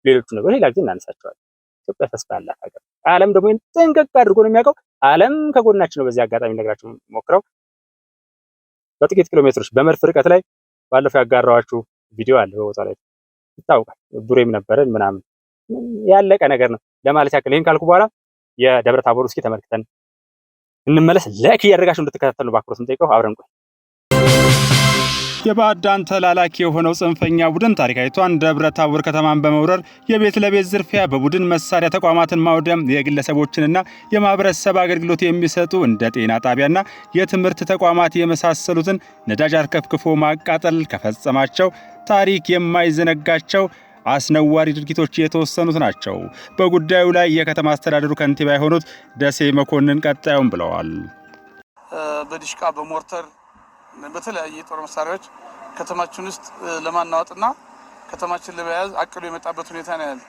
ሌሎቹ ነገሮች ሌላ ጊዜ እናነሳቸዋለን። ኢትዮጵያ ተስፋ ያላት ሀገር፣ ዓለም ደግሞ ጥንቅቅ አድርጎ ነው የሚያውቀው። ዓለም ከጎናችን ነው። በዚህ አጋጣሚ ነግራችሁ ሞክረው በጥቂት ኪሎ ሜትሮች በመድፍ ርቀት ላይ ባለፈው ያጋራኋችሁ ቪዲዮ አለ በቦታው ላይ ይታወቃል። ቡሬም ነበረን ምናምን ያለቀ ነገር ነው ለማለት ያክል። ይሄን ካልኩ በኋላ የደብረ ታቦር እስኪ ተመልክተን እንመለስ። ላይክ እያደረጋችሁ እንድትከታተሉ በአክብሮት እንጠይቀው። አብረን ቆይ። የባዕዳን ተላላኪ የሆነው ጽንፈኛ ቡድን ታሪካዊቷን ደብረ ታቦር ከተማን በመውረር የቤት ለቤት ዝርፊያ፣ በቡድን መሳሪያ ተቋማትን ማውደም፣ የግለሰቦችንና የማህበረሰብ አገልግሎት የሚሰጡ እንደ ጤና ጣቢያና የትምህርት ተቋማት የመሳሰሉትን ነዳጅ አርከፍክፎ ማቃጠል ከፈጸማቸው ታሪክ የማይዘነጋቸው አስነዋሪ ድርጊቶች የተወሰኑት ናቸው። በጉዳዩ ላይ የከተማ አስተዳደሩ ከንቲባ የሆኑት ደሴ መኮንን ቀጣዩን ብለዋል። በዲሽቃ በሞርተር በተለያየ የጦር መሳሪያዎች ከተማችን ውስጥ ለማናወጥና ከተማችን ለመያዝ አቅዶ የመጣበት ሁኔታ ነው ያለ።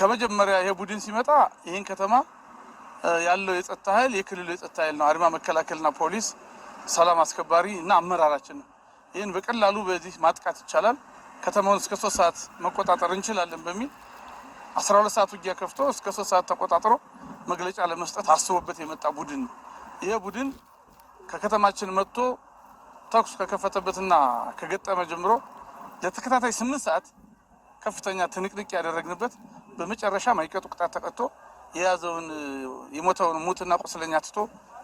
ከመጀመሪያ ይሄ ቡድን ሲመጣ ይሄን ከተማ ያለው የጸጥታ ኃይል የክልሉ የጸጥታ ኃይል ነው። አድማ መከላከልና ፖሊስ፣ ሰላም አስከባሪ እና አመራራችን ነው። ይህን በቀላሉ በዚህ ማጥቃት ይቻላል፣ ከተማውን እስከ 3 ሰዓት መቆጣጠር እንችላለን በሚል 12 ሰዓት ውጊያ ከፍቶ እስከ 3 ሰዓት ተቆጣጥሮ መግለጫ ለመስጠት አስቦበት የመጣ ቡድን ነው። ይሄ ቡድን ከከተማችን መጥቶ ተኩስ ከከፈተበትና ከገጠመ ጀምሮ ለተከታታይ 8 ሰዓት ከፍተኛ ትንቅንቅ ያደረግንበት በመጨረሻ ማይቀጡ ቅጣት ተቀጥቶ የያዘውን የሞተውን ሙትና ቁስለኛ ትቶ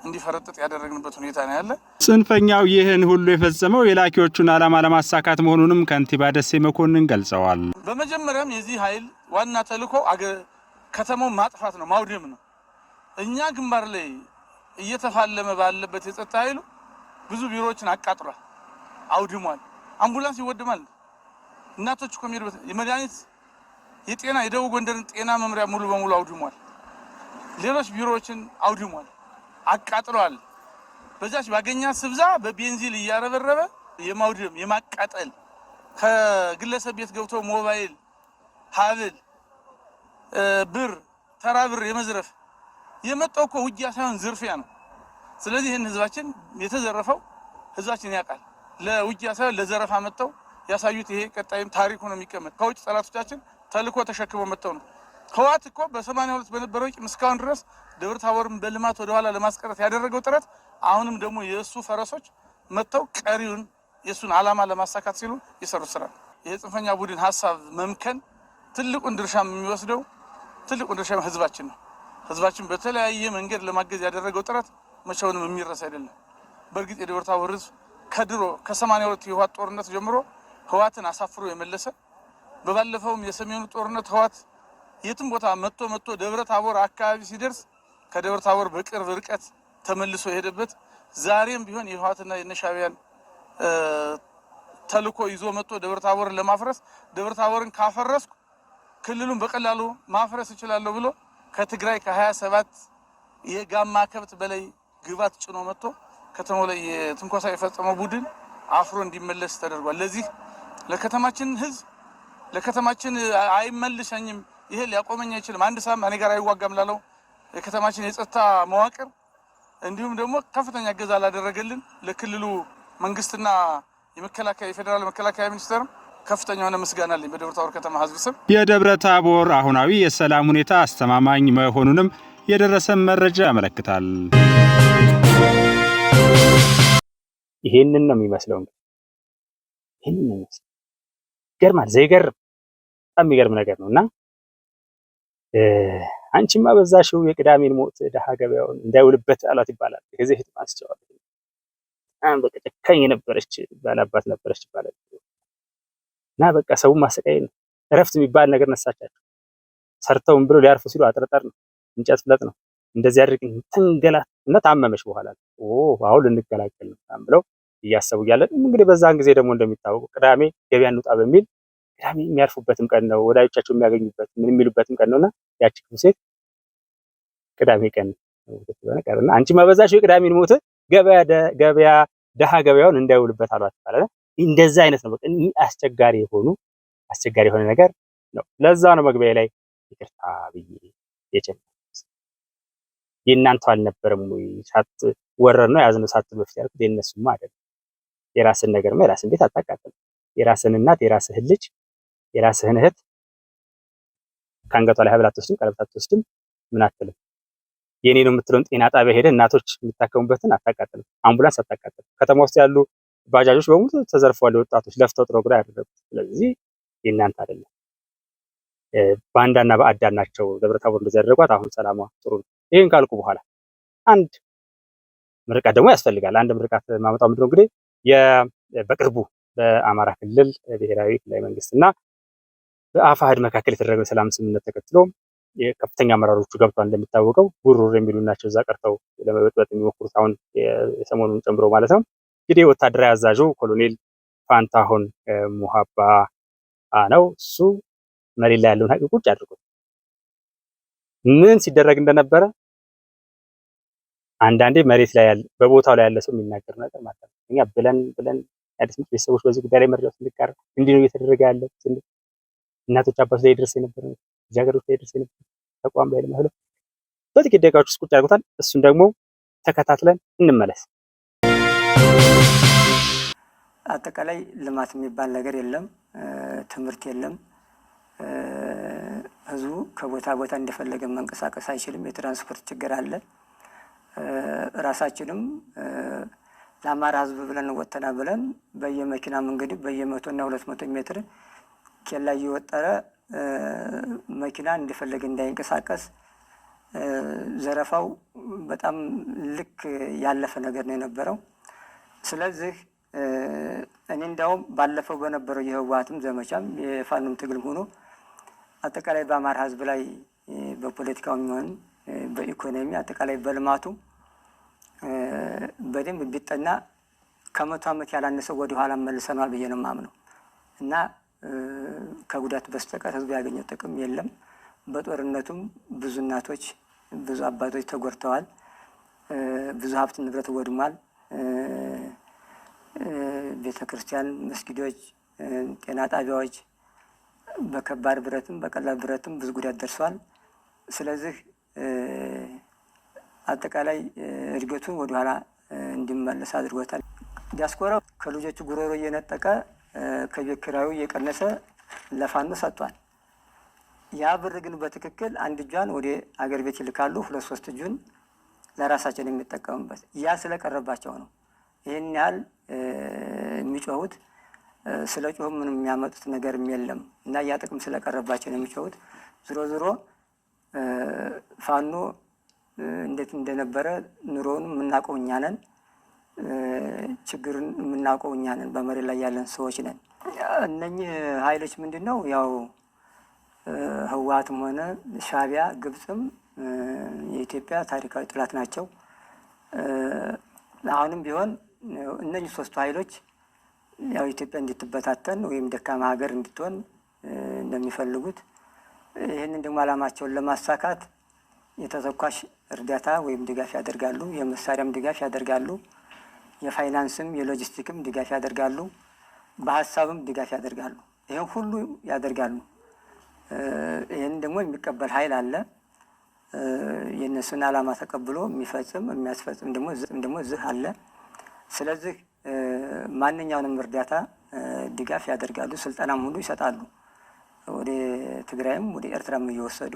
እንዲፈረጥጥ ያደረግንበት ሁኔታ ነው ያለ። ጽንፈኛው ይህን ሁሉ የፈጸመው የላኪዎቹን ዓላማ ለማሳካት መሆኑንም ከንቲባ ደሴ መኮንን ገልጸዋል። በመጀመሪያም የዚህ ኃይል ዋና ተልዕኮ ከተማውን ማጥፋት ነው፣ ማውደም ነው። እኛ ግንባር ላይ እየተፋለመ ባለበት የጸጥታ ኃይሉ ብዙ ቢሮዎችን አቃጥሏል፣ አውድሟል። አምቡላንስ ይወድማል። እናቶች እኮ የሚሄዱበት የመድኃኒት የጤና የደቡብ ጎንደርን ጤና መምሪያ ሙሉ በሙሉ አውድሟል። ሌሎች ቢሮዎችን አውድሟል፣ አቃጥሏል። በዛች ባገኛ ስብዛ በቤንዚል እያረበረበ የማውደም የማቃጠል ከግለሰብ ቤት ገብቶ ሞባይል፣ ሀብል፣ ብር፣ ተራ ብር የመዝረፍ የመጣው እኮ ውጊያ ሳይሆን ዝርፊያ ነው። ስለዚህ ይህን ህዝባችን የተዘረፈው ህዝባችን ያውቃል። ለውጊያ ሳይሆን ለዘረፋ መጥተው ያሳዩት ይሄ ቀጣይም ታሪኩ ነው የሚቀመጥ። ከውጭ ጠላቶቻችን ተልዕኮ ተሸክመው መጥተው ነው። ህወሓት እኮ በ82 በነበረው ቂም እስካሁን ድረስ ደብረ ታቦርን በልማት ወደኋላ ለማስቀረት ያደረገው ጥረት አሁንም ደግሞ የእሱ ፈረሶች መጥተው ቀሪውን የእሱን ዓላማ ለማሳካት ሲሉ የሰሩት ስራ። ይሄ ጽንፈኛ ቡድን ሀሳብ መምከን ትልቁን ድርሻ የሚወስደው ትልቁን ድርሻ ህዝባችን ነው። ህዝባችን በተለያየ መንገድ ለማገዝ ያደረገው ጥረት መቼውንም የሚረሳ አይደለም። በእርግጥ የደብረ ታቦር ህዝብ ከድሮ ከ82 የህወሓት ጦርነት ጀምሮ ህወሓትን አሳፍሮ የመለሰ በባለፈውም የሰሜኑ ጦርነት ህወሓት የትም ቦታ መጥቶ ደብረ ታቦር አካባቢ ሲደርስ ከደብረ ታቦር በቅርብ ርቀት ተመልሶ የሄደበት ዛሬም ቢሆን የህወሓትና የነሻቢያን ተልዕኮ ይዞ መጥቶ ደብረ ታቦርን ለማፍረስ ደብረ ታቦርን ካፈረስኩ ክልሉን በቀላሉ ማፍረስ እችላለሁ ብሎ ከትግራይ ከ27 የጋማ ከብት በላይ ግባት ጭኖ መጥቶ ከተማው ላይ የትንኮሳ የፈጸመው ቡድን አፍሮ እንዲመለስ ተደርጓል። ለዚህ ለከተማችን ህዝብ ለከተማችን አይመልሰኝም፣ ይሄ ሊያቆመኝ አይችልም፣ አንድ ሳም እኔ ጋር አይዋጋም ላለው የከተማችን የጸጥታ መዋቅር እንዲሁም ደግሞ ከፍተኛ እገዛ ላደረገልን ለክልሉ መንግስትና የመከላከያ የፌዴራል መከላከያ ሚኒስቴር ከፍተኛ የሆነ ምስጋና አለኝ በደብረ ታቦር ከተማ ህዝብ ስም። የደብረ ታቦር አሁናዊ የሰላም ሁኔታ አስተማማኝ መሆኑንም የደረሰ መረጃ ያመለክታል። ይሄንን ነው የሚመስለው። እንግዲህ ይሄንን ነው የሚመስለው። ይገርማል፣ ዘይገርም በጣም የሚገርም ነገር ነውና አንቺማ በዛሽው የቅዳሜን ሞት ደሃ ገበያውን እንዳይውልበት አላት ይባላል። ከዚህ ፊት ማስጨዋል በቃ ጨካኝ የነበረች ባላባት ነበረች ይባላል። እና በቃ ሰውን ማሰቃየት ነው። እረፍት የሚባል ነገር ነሳቻቸው። ሰርተውም ብሎ ሊያርፉ ሲሉ አጥርጠር ነው፣ እንጨት ፍለጥ ነው፣ እንደዚህ አድርግ ተንገላት እና ታመመች። በኋላ አሁን ልንገላገል ነው ብለው እያሰቡ እያለን እንግዲህ በዛን ጊዜ ደግሞ እንደሚታወቀው ቅዳሜ ገበያ እንውጣ በሚል ቅዳሜ የሚያርፉበትም ቀን ነው፣ ወዳጆቻቸው የሚያገኙበት ምን የሚሉበትም ቀን ነውና ያቺ ክፉ ሴት ቅዳሜ ቀን እና አንቺማ በዛሽው የቅዳሜን ሞት ገበያ ደሃ ገበያውን እንዳይውልበት አሏት ይባላል። እንደዛ አይነት ነው። በቃ አስቸጋሪ የሆነ ነገር ነው። ለዛ ነው መግቢያ ላይ ይቅርታ ብዬ የጨመርኩት። የእናንተው አልነበረም ወይ ወረር ነው ያዝነው ሳትል በፊት ያልኩት የእነሱማ አይደለም። የራስን ነገርማ የራስን ቤት አታቃጥል። የራስን እናት፣ የራስህን ልጅ፣ የራስህን እህት ከአንገቷ ላይ ሀብል አትወስድም፣ ቀለበት አትወስድም፣ ምን አትልም። የኔ ነው የምትለውን ጤና ጣቢያ ሄደ እናቶች የሚታከሙበትን አታቃጥልም፣ አምቡላንስ አታቃጥልም። ከተማ ውስጥ ያሉ ባጃጆች በሙሉ ተዘርፈዋል። ወጣቶች ለፍተው ጥረው ግራ ያደረጉት። ስለዚህ የእናንተ አይደለም። ባንዳና በአዳን ናቸው ደብረ ታቦር እንደዚህ ያደረጓት። አሁን ሰላሟ ጥሩ ነው። ይሄን ካልኩ በኋላ አንድ ምርቃት ደግሞ ያስፈልጋል። አንድ ምርቃት ማመጣው ምንድነው እንግዲህ በቅርቡ በአማራ ክልል ብሔራዊ ክልላዊ መንግስትና በአፋሕድ መካከል የተደረገው ሰላም ስምምነት ተከትሎ የከፍተኛ አመራሮቹ ገብቷል። እንደሚታወቀው ጉሩር የሚሉ ናቸው እዛ ቀርተው ለመበጥበጥ የሚሞክሩት አሁን የሰሞኑን ጨምሮ ማለት ነው። እንግዲህ ወታደራዊ አዛዡ ኮሎኔል ፋንታሁን ሙሃባ ነው። እሱ መሬት ላይ ያለውን ሀቅ ቁጭ አድርጎት ምን ሲደረግ እንደነበረ አንዳንዴ መሬት ላይ ያለ በቦታው ላይ ያለ ሰው የሚናገር ነገር ማለት ነው። እኛ ብለን የአዲስ ምንጭ ቤተሰቦች በዚህ ጉዳይ ላይ መረጃው ስንቀር እንዲህ ነው እየተደረገ ያለው እናቶች አባቶች ላይ ድረስ የነበረ ልጃገረዶች ላይ ደርስ የነበረ ተቋም ላይ ለማለት በጥቂት ደቂቃዎች ውስጥ ቁጭ አድርጎታል። እሱን ደግሞ ተከታትለን እንመለስ። አጠቃላይ ልማት የሚባል ነገር የለም፣ ትምህርት የለም። ህዝቡ ከቦታ ቦታ እንደፈለገ መንቀሳቀስ አይችልም። የትራንስፖርት ችግር አለ። ራሳችንም ለአማራ ህዝብ ብለን ወጥተና ብለን በየመኪና መንገድ በየ100 እና 200 ሜትር ኬላ እየወጠረ መኪና እንደፈለገ እንዳይንቀሳቀስ ዘረፋው በጣም ልክ ያለፈ ነገር ነው የነበረው። ስለዚህ እኔ እንዳውም ባለፈው በነበረው የህወሓትም ዘመቻም የፋኖም ትግልም ሆኖ አጠቃላይ በአማራ ህዝብ ላይ በፖለቲካውም ሆነ በኢኮኖሚ አጠቃላይ በልማቱ በደንብ ቢጠና ከ100 ዓመት ያላነሰ ወደ ኋላ መልሰናል ብዬ ነው የማምነው እና ከጉዳት በስተቀር ህዝቡ ያገኘው ጥቅም የለም። በጦርነቱም ብዙ እናቶች ብዙ አባቶች ተጎድተዋል። ብዙ ሀብት ንብረት ወድሟል። ቤተክርስቲያን፣ መስጊዶች፣ ጤና ጣቢያዎች በከባድ ብረትም በቀላል ብረትም ብዙ ጉዳት ደርሷል። ስለዚህ አጠቃላይ እድገቱን ወደኋላ እንዲመለስ አድርጎታል። ዲያስፖራው ከልጆቹ ጉሮሮ እየነጠቀ ከቤት ኪራዩ እየቀነሰ ለፋኖ ሰጥቷል። ያ ብር ግን በትክክል አንድ እጇን ወደ አገር ቤት ይልካሉ፣ 2-3 እጁን ለራሳቸው የሚጠቀሙበት። ያ ስለቀረባቸው ነው ይህን ያህል የሚጮሁት። ስለ ጮሁ ምንም የሚያመጡት ነገርም የለም እና ያ ጥቅም ስለቀረባቸው ነው የሚጮሁት። ዞሮ ዞሮ ፋኖ እንዴት እንደነበረ ኑሮውን የምናውቀው እኛ ነን። ችግሩን የምናውቀው እኛ ነን። በመሬት ላይ ያለን ሰዎች ነን። እነኚህ ኃይሎች ምንድን ነው ያው ህወሓትም ሆነ ሻዕቢያ፣ ግብፅም የኢትዮጵያ ታሪካዊ ጠላት ናቸው። አሁንም ቢሆን እነኚህ ሶስቱ ኃይሎች ያው ኢትዮጵያ እንድትበታተን ወይም ደካማ ሀገር እንድትሆን እንደሚፈልጉት ይህንን ደግሞ ዓላማቸውን ለማሳካት የተተኳሽ እርዳታ ወይም ድጋፍ ያደርጋሉ። የመሳሪያም ድጋፍ ያደርጋሉ። የፋይናንስም የሎጂስቲክም ድጋፍ ያደርጋሉ። በሀሳብም ድጋፍ ያደርጋሉ። ይህን ሁሉ ያደርጋሉ። ይህን ደግሞ የሚቀበል ኃይል አለ። የእነሱን ዓላማ ተቀብሎ የሚፈጽም የሚያስፈጽም ደግሞ ዝህ አለ። ስለዚህ ማንኛውንም እርዳታ ድጋፍ ያደርጋሉ። ስልጠናም ሁሉ ይሰጣሉ። ወደ ትግራይም ወደ ኤርትራም እየወሰዱ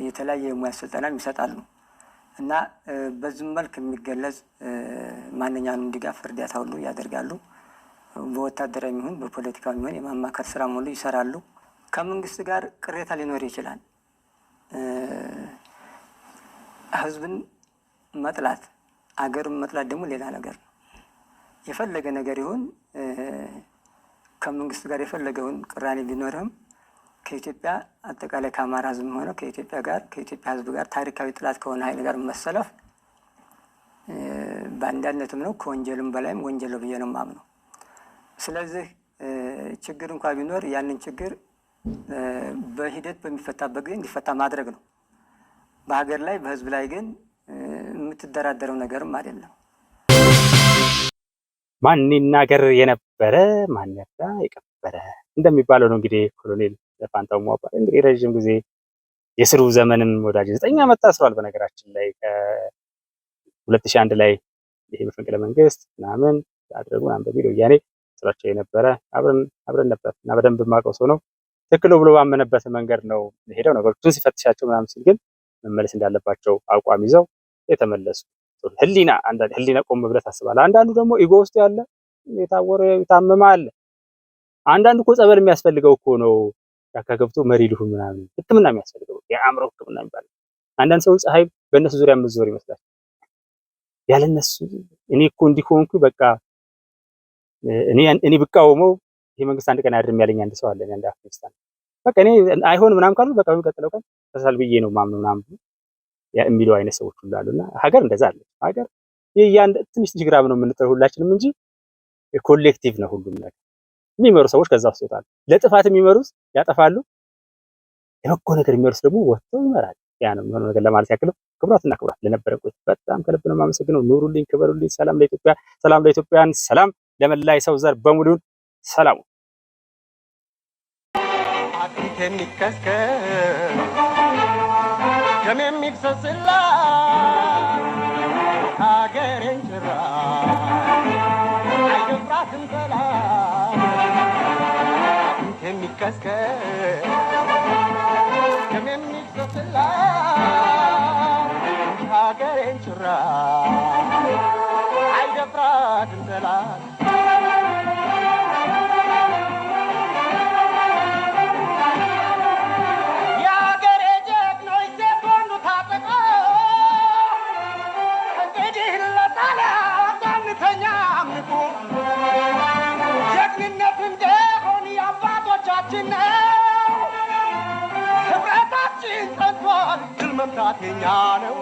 የተለያየ የሙያ ስልጠናም ይሰጣሉ እና በዚህ መልክ የሚገለጽ ማንኛውንም ድጋፍ እርዳታ ሁሉ ያደርጋሉ። በወታደራዊ ይሁን በፖለቲካዊ ይሁን የማማከር ስራም ሁሉ ይሰራሉ። ከመንግስት ጋር ቅሬታ ሊኖር ይችላል። ህዝብን መጥላት አገርን መጥላት ደግሞ ሌላ ነገር ነው። የፈለገ ነገር ይሁን ከመንግስት ጋር የፈለገውን ቅራኔ ቢኖርም ከኢትዮጵያ አጠቃላይ ከአማራ ህዝብም ሆነ ከኢትዮጵያ ጋር ከኢትዮጵያ ህዝብ ጋር ታሪካዊ ጥላት ከሆነ ኃይል ጋር መሰለፍ በአንዳነትም ነው ከወንጀልም በላይም ወንጀል ብዬ ነው የማምነው። ስለዚህ ችግር እንኳን ቢኖር ያንን ችግር በሂደት በሚፈታበት ጊዜ እንዲፈታ ማድረግ ነው። በሀገር ላይ በህዝብ ላይ ግን የምትደራደረው ነገርም አይደለም። ማን ይናገር የነበረ ማን ያፍራ የቀበረ እንደሚባለው ነው እንግዲህ ኮሎኔል ፋንታው ሟባ እንግዲህ ረጅም ጊዜ የስሩ ዘመንም ወዳጅ 9 ዓመት ታስሯል። በነገራችን ላይ ከ2001 ላይ ይሄ መፈንቅለ መንግስት ምናምን አድርጉ ምናምን በሚል ወያኔ ስራቸው የነበረ አብረን ነበር እና በደንብ የማውቀው ሰው ነው። ትክክል ብሎ ባመነበት መንገድ ነው ሄደው ነገሮችን ሲፈትሻቸው ምናምን ሲል ግን መመለስ እንዳለባቸው አቋም ይዘው የተመለሱ ህሊና አንዳንድ ህሊና ቆም ብለህ ታስባለህ። አንዳንዱ ደግሞ ኢጎ ውስጥ ያለ የታወረ የታመመ አለ። አንዳንዱ እኮ ጸበል የሚያስፈልገው እኮ ነው ጫካ ገብቶ መሪ ልሁን ምናምን ህክምና የሚያስፈልገው የአእምሮ ህክምና የሚባል አንዳንድ ሰዎች ፀሐይ በእነሱ ዙሪያ የምትዞር ይመስላል። ያለነሱ እኔ እኮ እንዲሆንኩ በቃ እኔ ብቃወመው ይሄ መንግስት አንድ ቀን አያድርም ያለኝ አንድ ሰው አለ። አንድ አፍሪካን በቃ እኔ አይሆን ምናምን ካሉ በቃ የሚቀጥለው ቀን ተሳል ብዬ ነው ማምነው ምናምን የሚለው አይነት ሰዎች ሁሉ አሉና ሀገር እንደዛ አለ። ሀገር የያን ትንሽ ግራም ነው የምንጥረው ሁላችንም እንጂ ኮሌክቲቭ ነው ሁሉም ነገር። የሚመሩ ሰዎች ከዛ ውስጥ ይወጣሉ። ለጥፋት የሚመሩት ያጠፋሉ። የበጎ ነገር የሚመሩት ደግሞ ወጥተው ይመራሉ። ያ ነው የሚሆነው ነገር ለማለት ያክል። ክቡራትና ክቡራት ለነበረ ቆይታ በጣም ከልብ ነው የማመሰግነው። ኑሩልኝ፣ ክበሩልኝ። ሰላም ለኢትዮጵያ፣ ሰላም ለኢትዮጵያውያን፣ ሰላም ለመላ የሰው ዘር በሙሉ ሰላም አጥንት የሚከስከስ ደም የሚፈስላት ሀገሬን ጭራ አይደፍራትም ጠላት አጥንት የሚከስከስ ደም የሚፈስላት ሀገሬን ጭራ አይደፍራትም ጠላት ጀግንነት እንደሆን የአባቶቻችን ነው ህብረታችን ጸንቷል ድል መምታት የኛ ነው